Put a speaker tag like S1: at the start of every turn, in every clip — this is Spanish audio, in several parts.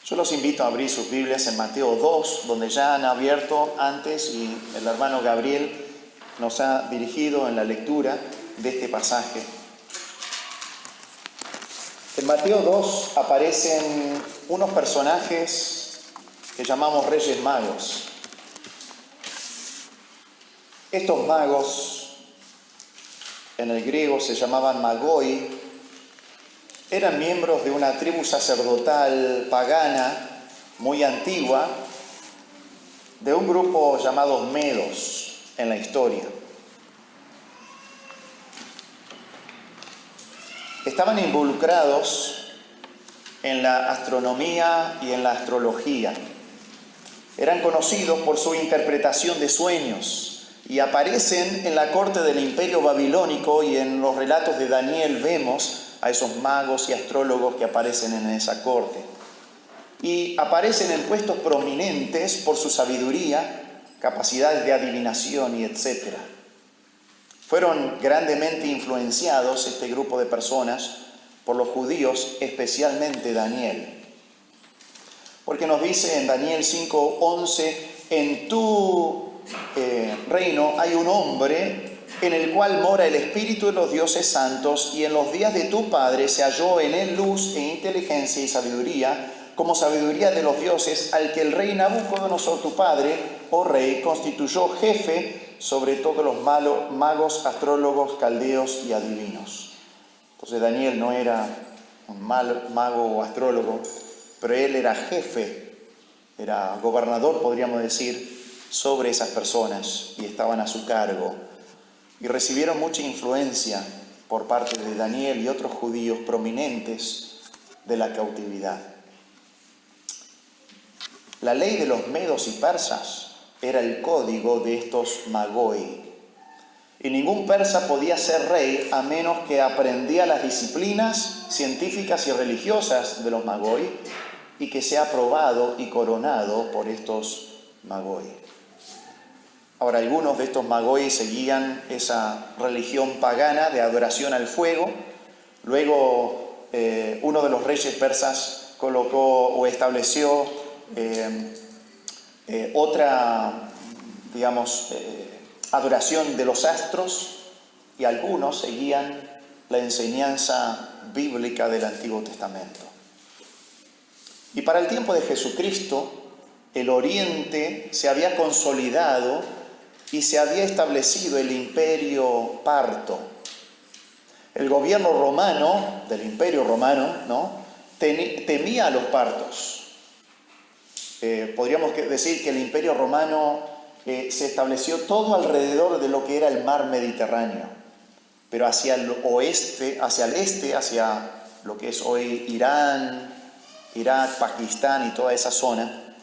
S1: Yo los invito a abrir sus Biblias en Mateo 2, donde ya han abierto antes y el hermano Gabriel nos ha dirigido en la lectura de este pasaje. En Mateo 2 aparecen unos personajes que llamamos Reyes Magos. Estos magos, en el griego se llamaban magoi, eran miembros de una tribu sacerdotal pagana muy antigua, de un grupo llamado Medos en la historia. Estaban involucrados en la astronomía y en la astrología. Eran conocidos por su interpretación de sueños y aparecen en la corte del Imperio Babilónico, y en los relatos de Daniel vemos a esos magos y astrólogos que aparecen en esa corte. Y aparecen en puestos prominentes por su sabiduría, capacidades de adivinación y etc. Fueron grandemente influenciados este grupo de personas por los judíos, especialmente Daniel. Porque nos dice en Daniel 5:11, en tu reino hay un hombre en el cual mora el Espíritu de los dioses santos, y en los días de tu padre se halló en él luz e inteligencia y sabiduría, como sabiduría de los dioses, al que el rey Nabucodonosor, tu padre, oh rey, constituyó jefe sobre todos los magos, astrólogos, caldeos y adivinos. Entonces Daniel no era un mago o astrólogo, pero él era jefe, era gobernador, podríamos decir, sobre esas personas, y estaban a su cargo. Y recibieron mucha influencia por parte de Daniel y otros judíos prominentes de la cautividad. La ley de los medos y persas era el código de estos magoi. Y ningún persa podía ser rey a menos que aprendía las disciplinas científicas y religiosas de los magoi y que sea aprobado y coronado por estos magoi. Ahora, algunos de estos magoi seguían esa religión pagana de adoración al fuego. Luego, uno de los reyes persas colocó o estableció otra, adoración de los astros, y algunos seguían la enseñanza bíblica del Antiguo Testamento. Y para el tiempo de Jesucristo, el Oriente se había consolidado y se había establecido el imperio parto. El gobierno romano, del imperio romano, temía a los partos. Podríamos decir que el imperio romano se estableció todo alrededor de lo que era el mar Mediterráneo, pero hacia el oeste, hacia el este, hacia lo que es hoy Irán, Irak, Pakistán y toda esa zona,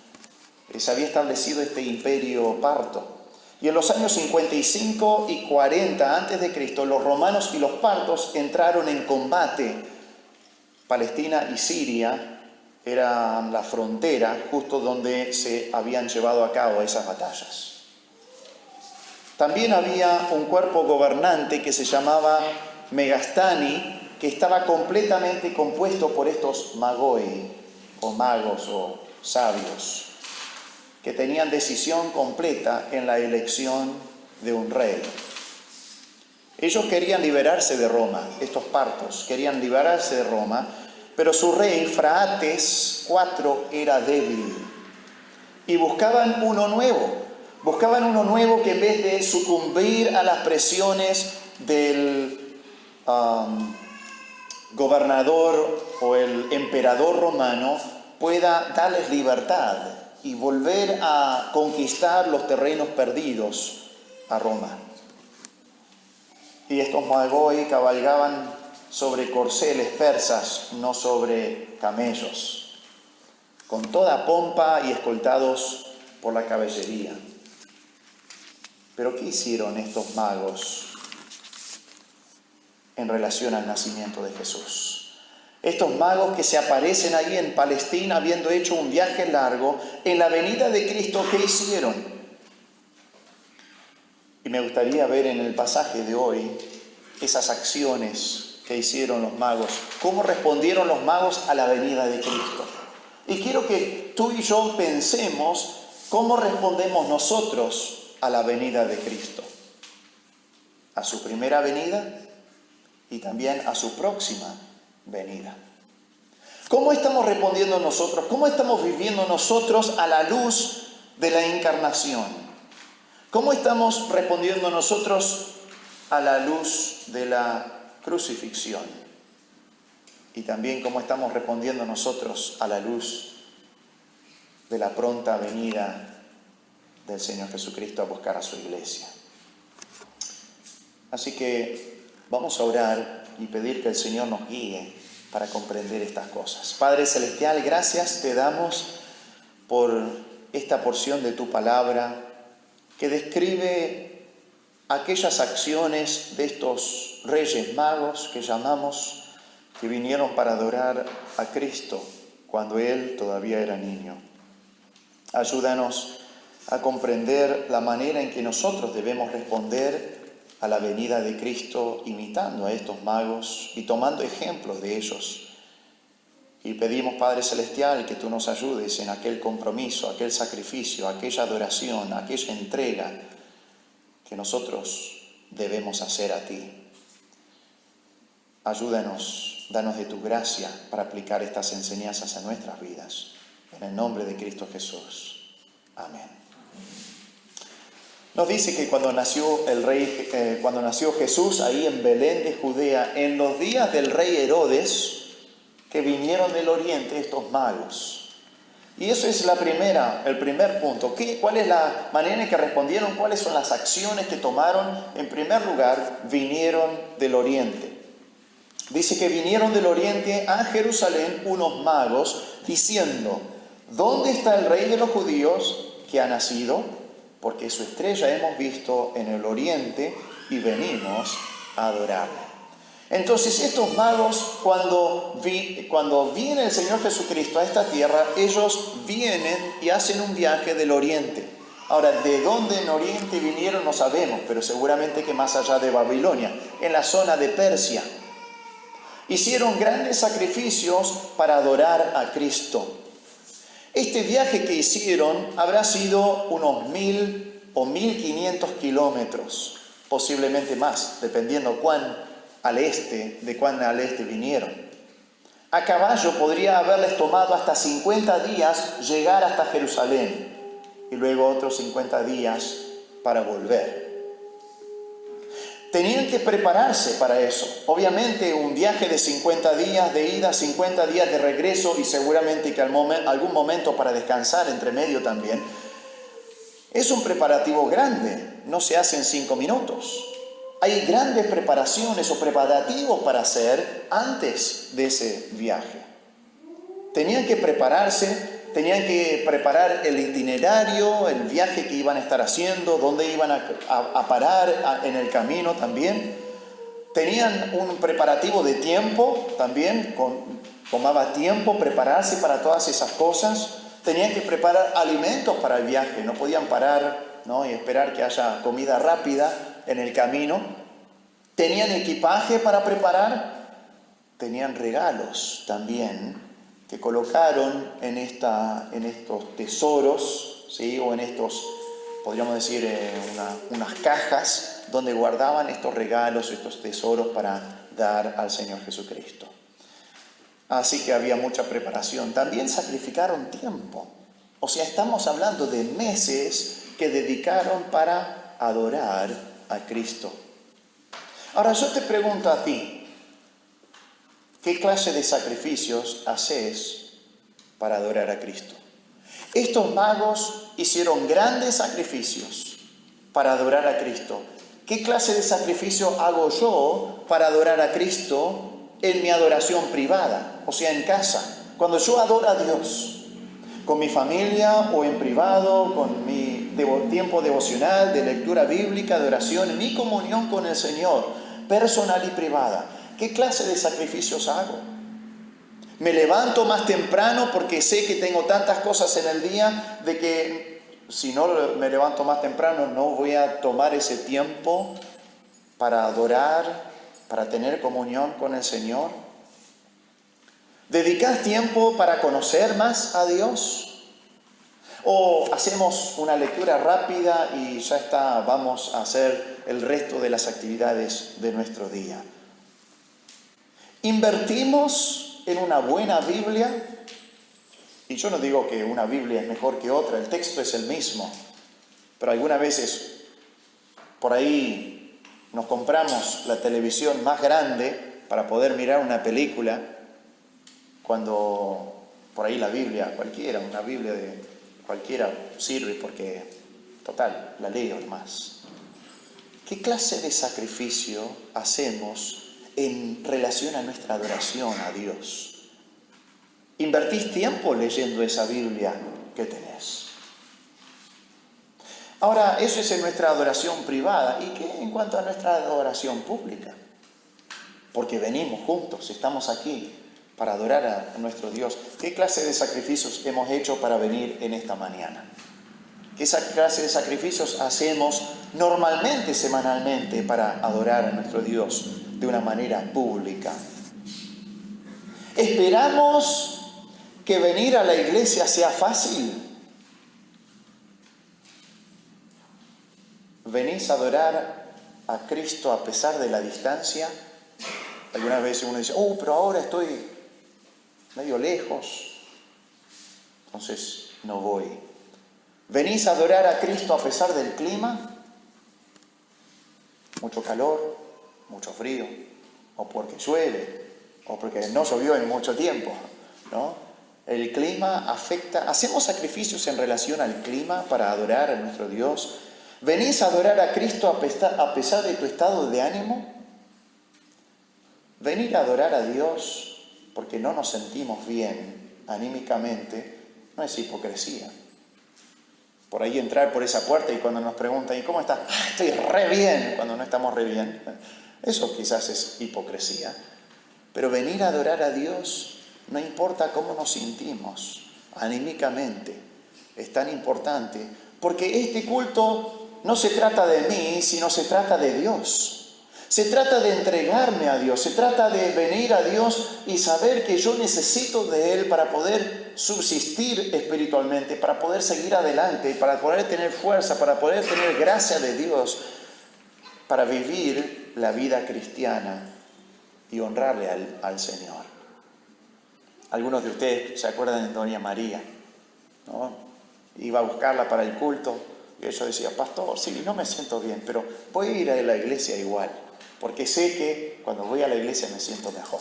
S1: se había establecido este imperio parto. Y en los años 55 y 40 a.C., los romanos y los partos entraron en combate. Palestina y Siria eran la frontera justo donde se habían llevado a cabo esas batallas. También había un cuerpo gobernante que se llamaba Megastani, que estaba completamente compuesto por estos magoi, o magos, o sabios, que tenían decisión completa en la elección de un rey. Ellos querían liberarse de Roma, estos partos querían liberarse de Roma, pero su rey, Fraates IV, era débil. Y buscaban uno nuevo que en vez de sucumbir a las presiones del gobernador o el emperador romano, pueda darles libertad y volver a conquistar los terrenos perdidos a Roma. Y estos magoi cabalgaban sobre corceles persas, no sobre camellos, con toda pompa y escoltados por la caballería. Pero ¿qué hicieron estos magos en relación al nacimiento de Jesús? Estos magos que se aparecen ahí en Palestina, habiendo hecho un viaje largo, en la venida de Cristo, ¿qué hicieron? Y me gustaría ver en el pasaje de hoy esas acciones que hicieron los magos. ¿Cómo respondieron los magos a la venida de Cristo? Y quiero que tú y yo pensemos cómo respondemos nosotros a la venida de Cristo. A su primera venida y también a su próxima venida. ¿Cómo estamos respondiendo nosotros? ¿Cómo estamos viviendo nosotros a la luz de la encarnación? ¿Cómo estamos respondiendo nosotros a la luz de la crucifixión? Y también cómo estamos respondiendo nosotros a la luz de la pronta venida del Señor Jesucristo a buscar a su iglesia. Así que vamos a orar y pedir que el Señor nos guíe para comprender estas cosas. Padre Celestial, gracias te damos por esta porción de tu palabra que describe aquellas acciones de estos reyes magos que llamamos, que vinieron para adorar a Cristo cuando Él todavía era niño. Ayúdanos a comprender la manera en que nosotros debemos responder a la venida de Cristo imitando a estos magos y tomando ejemplos de ellos. Y pedimos, Padre Celestial, que tú nos ayudes en aquel compromiso, aquel sacrificio, aquella adoración, aquella entrega que nosotros debemos hacer a ti. Ayúdanos, danos de tu gracia para aplicar estas enseñanzas a nuestras vidas. En el nombre de Cristo Jesús. Amén. Nos dice que cuando nació Jesús ahí en Belén de Judea, en los días del rey Herodes, que vinieron del oriente estos magos. Y eso es el primer punto. ¿Cuál es la manera en que respondieron? ¿Cuáles son las acciones que tomaron? En primer lugar, vinieron del oriente. Dice que vinieron del oriente a Jerusalén unos magos diciendo: ¿dónde está el rey de los judíos que ha nacido? Porque su estrella hemos visto en el oriente y venimos a adorarle. Entonces estos magos, cuando viene el Señor Jesucristo a esta tierra, ellos vienen y hacen un viaje del oriente. Ahora, de dónde en oriente vinieron no sabemos, pero seguramente que más allá de Babilonia, en la zona de Persia. Hicieron grandes sacrificios para adorar a Cristo. Este viaje que hicieron habrá sido unos 1.000 o 1.500 kilómetros, posiblemente más, dependiendo cuán al este vinieron. A caballo podría haberles tomado hasta 50 días llegar hasta Jerusalén y luego otros 50 días para volver. Tenían que prepararse para eso. Obviamente un viaje de 50 días de ida, 50 días de regreso y seguramente que algún momento para descansar entre medio también. Es un preparativo grande, no se hace en 5 minutos. Hay grandes preparaciones o preparativos para hacer antes de ese viaje. Tenían que prepararse, tenían que preparar el itinerario, el viaje que iban a estar haciendo, dónde iban a parar en el camino también. Tenían un preparativo de tiempo también, tomaba tiempo prepararse para todas esas cosas. Tenían que preparar alimentos para el viaje, no podían parar, ¿no?, y esperar que haya comida rápida en el camino. Tenían equipaje para preparar, tenían regalos también que colocaron en estos tesoros, ¿sí?, o en estos, podríamos decir, unas cajas donde guardaban estos regalos, estos tesoros para dar al Señor Jesucristo. Así que había mucha preparación. También sacrificaron tiempo. O sea, estamos hablando de meses que dedicaron para adorar a Cristo. Ahora yo te pregunto a ti, ¿qué clase de sacrificios haces para adorar a Cristo? Estos magos hicieron grandes sacrificios para adorar a Cristo. ¿Qué clase de sacrificio hago yo para adorar a Cristo en mi adoración privada? O sea, en casa. Cuando yo adoro a Dios, con mi familia o en privado, con mi tiempo devocional, de lectura bíblica, de oración, en mi comunión con el Señor, personal y privada, ¿qué clase de sacrificios hago? Me levanto más temprano porque sé que tengo tantas cosas en el día de que si no me levanto más temprano no voy a tomar ese tiempo para adorar, para tener comunión con el Señor. ¿Dedicás tiempo para conocer más a Dios? ¿O hacemos una lectura rápida y ya está, vamos a hacer el resto de las actividades de nuestro día? ¿Invertimos en una buena Biblia? Y yo no digo que una Biblia es mejor que otra, el texto es el mismo, pero algunas veces por ahí nos compramos la televisión más grande para poder mirar una película, cuando por ahí la Biblia, cualquiera, una Biblia de cualquiera sirve porque, total, la leo más. ¿Qué clase de sacrificio hacemos en relación a nuestra adoración a Dios? ¿Invertís tiempo leyendo esa Biblia que tenés? Ahora, eso es en nuestra adoración privada. ¿Y qué en cuanto a nuestra adoración pública? Porque venimos juntos, estamos aquí para adorar a nuestro Dios. ¿Qué clase de sacrificios hemos hecho para venir en esta mañana? ¿Qué clase de sacrificios hacemos normalmente, semanalmente, para adorar a nuestro Dios de una manera pública? ¿Esperamos que venir a la iglesia sea fácil? ¿Venís a adorar a Cristo a pesar de la distancia? Algunas veces uno dice, pero ahora estoy medio lejos, entonces no voy. ¿Venís a adorar a Cristo a pesar del clima? Mucho calor, mucho frío, o porque llueve, o porque no llovió en mucho tiempo, ¿no? El clima afecta. ¿Hacemos sacrificios en relación al clima para adorar a nuestro Dios? ¿Venís a adorar a Cristo a pesar de tu estado de ánimo? Venir a adorar a Dios porque no nos sentimos bien anímicamente no es hipocresía. Por ahí entrar por esa puerta y cuando nos preguntan, ¿y cómo estás? Estoy re bien, cuando no estamos re bien. Eso quizás es hipocresía. Pero venir a adorar a Dios, no importa cómo nos sentimos anímicamente, es tan importante, porque este culto no se trata de mí, sino se trata de Dios. Se trata de entregarme a Dios, se trata de venir a Dios y saber que yo necesito de Él para poder subsistir espiritualmente, para poder seguir adelante, para poder tener fuerza, para poder tener gracia de Dios, para vivir la vida cristiana y honrarle al Señor. Algunos de ustedes se acuerdan de Doña María, ¿no? Iba a buscarla para el culto y ella decía, pastor, sí, no me siento bien, pero voy a ir a la iglesia igual, porque sé que cuando voy a la iglesia me siento mejor.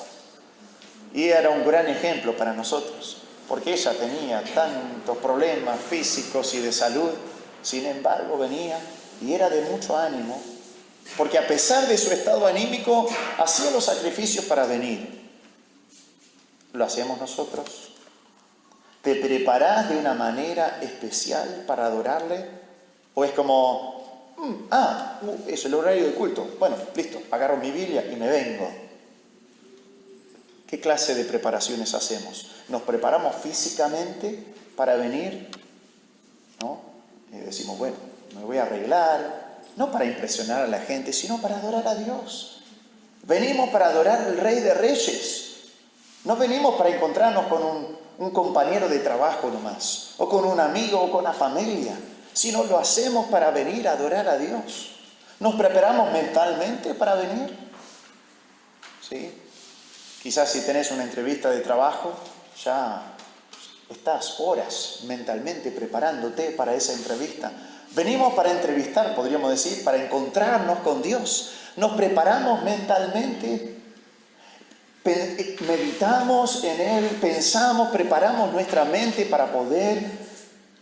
S1: Y era un gran ejemplo para nosotros, porque ella tenía tantos problemas físicos y de salud, sin embargo venía y era de mucho ánimo, porque a pesar de su estado anímico, hacía los sacrificios para venir. ¿Lo hacemos nosotros? ¿Te preparás de una manera especial para adorarle? ¿O es como, es el horario del culto? Bueno, listo, agarro mi Biblia y me vengo. ¿Qué clase de preparaciones hacemos? ¿Nos preparamos físicamente para venir? ¿No? Y decimos, bueno, me voy a arreglar, no para impresionar a la gente, sino para adorar a Dios. Venimos para adorar al Rey de Reyes. No venimos para encontrarnos con un compañero de trabajo nomás, o con un amigo, o con la familia, sino lo hacemos para venir a adorar a Dios. ¿Nos preparamos mentalmente para venir? ¿Sí? Quizás si tenés una entrevista de trabajo, ya estás horas mentalmente preparándote para esa entrevista. Venimos para entrevistar, podríamos decir, para encontrarnos con Dios. Nos preparamos mentalmente, meditamos en Él, pensamos, preparamos nuestra mente para poder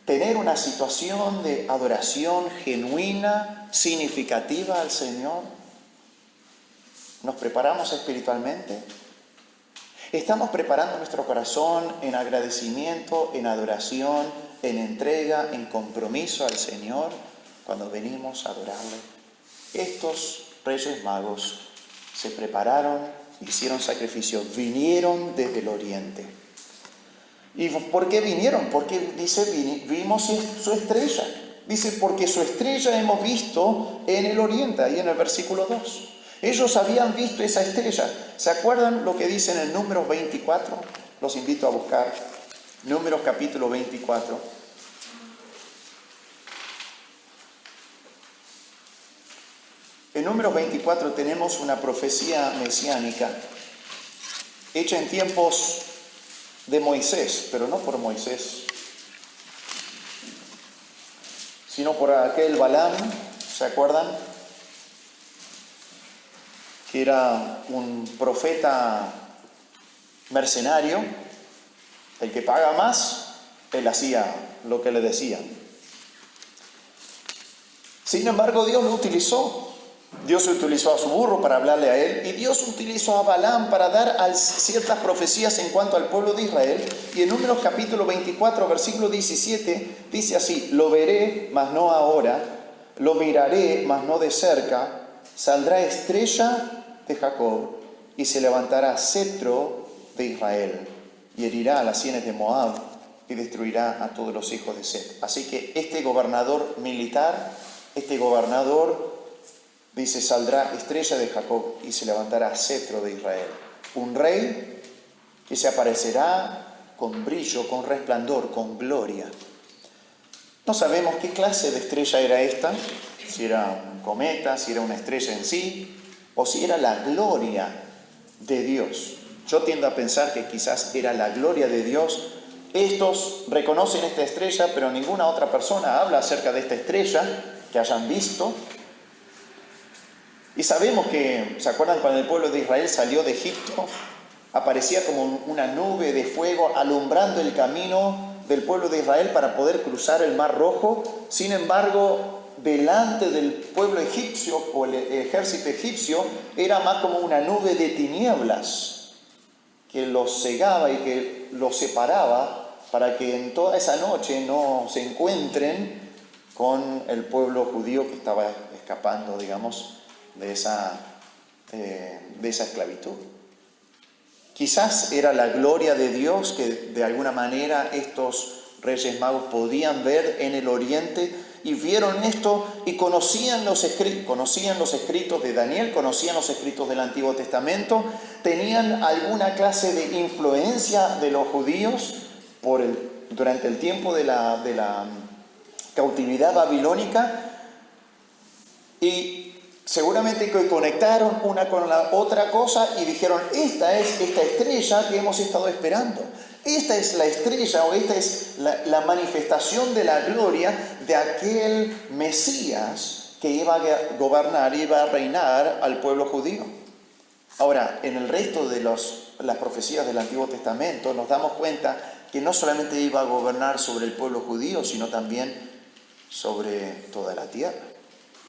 S1: tener una situación de adoración genuina, significativa al Señor. ¿Nos preparamos espiritualmente? ¿Estamos preparando nuestro corazón en agradecimiento, en adoración, en entrega, en compromiso al Señor cuando venimos a adorarle? Estos Reyes Magos se prepararon, hicieron sacrificio, vinieron desde el oriente. ¿Y por qué vinieron? Porque dice, vimos su estrella. Dice, porque su estrella hemos visto en el oriente, ahí en el versículo 2. Ellos habían visto esa estrella. ¿Se acuerdan lo que dice en el número 24? los invito a buscar Números capítulo 24. En Números 24 tenemos una profecía mesiánica hecha en tiempos de Moisés, pero no por Moisés, sino por aquel Balaam, ¿se acuerdan? Que era un profeta mercenario, el que paga más, él hacía lo que le decían. Sin embargo, Dios lo utilizó. Dios utilizó a su burro para hablarle a él, y Dios utilizó a Balaam para dar ciertas profecías en cuanto al pueblo de Israel. Y en Números capítulo 24, versículo 17, dice así: lo veré, mas no ahora, lo miraré, mas no de cerca, saldrá estrella de Jacob, y se levantará cetro de Israel, y herirá a las sienes de Moab, y destruirá a todos los hijos de Set. Así que este gobernador militar, dice, saldrá estrella de Jacob y se levantará cetro de Israel. Un rey que se aparecerá con brillo, con resplandor, con gloria. No sabemos qué clase de estrella era esta, si era un cometa, si era una estrella en sí, o si era la gloria de Dios. Yo tiendo a pensar que quizás era la gloria de Dios. Estos reconocen esta estrella, pero ninguna otra persona habla acerca de esta estrella que hayan visto. Y sabemos que, ¿se acuerdan cuando el pueblo de Israel salió de Egipto? Aparecía como una nube de fuego alumbrando el camino del pueblo de Israel para poder cruzar el Mar Rojo. Sin embargo, delante del pueblo egipcio o el ejército egipcio era más como una nube de tinieblas que los cegaba y que los separaba para que en toda esa noche no se encuentren con el pueblo judío que estaba escapando, digamos, de esa esclavitud. Quizás era la gloria de Dios que de alguna manera estos reyes magos podían ver en el oriente, y vieron esto y conocían los escritos de Daniel, conocían los escritos del Antiguo Testamento, tenían alguna clase de influencia de los judíos durante el tiempo de la cautividad babilónica, y seguramente que conectaron una con la otra cosa y dijeron: esta es esta estrella que hemos estado esperando. Esta es la estrella, o esta es la manifestación de la gloria de aquel Mesías que iba a gobernar, iba a reinar al pueblo judío. Ahora, en el resto de las profecías del Antiguo Testamento nos damos cuenta que no solamente iba a gobernar sobre el pueblo judío, sino también sobre toda la tierra.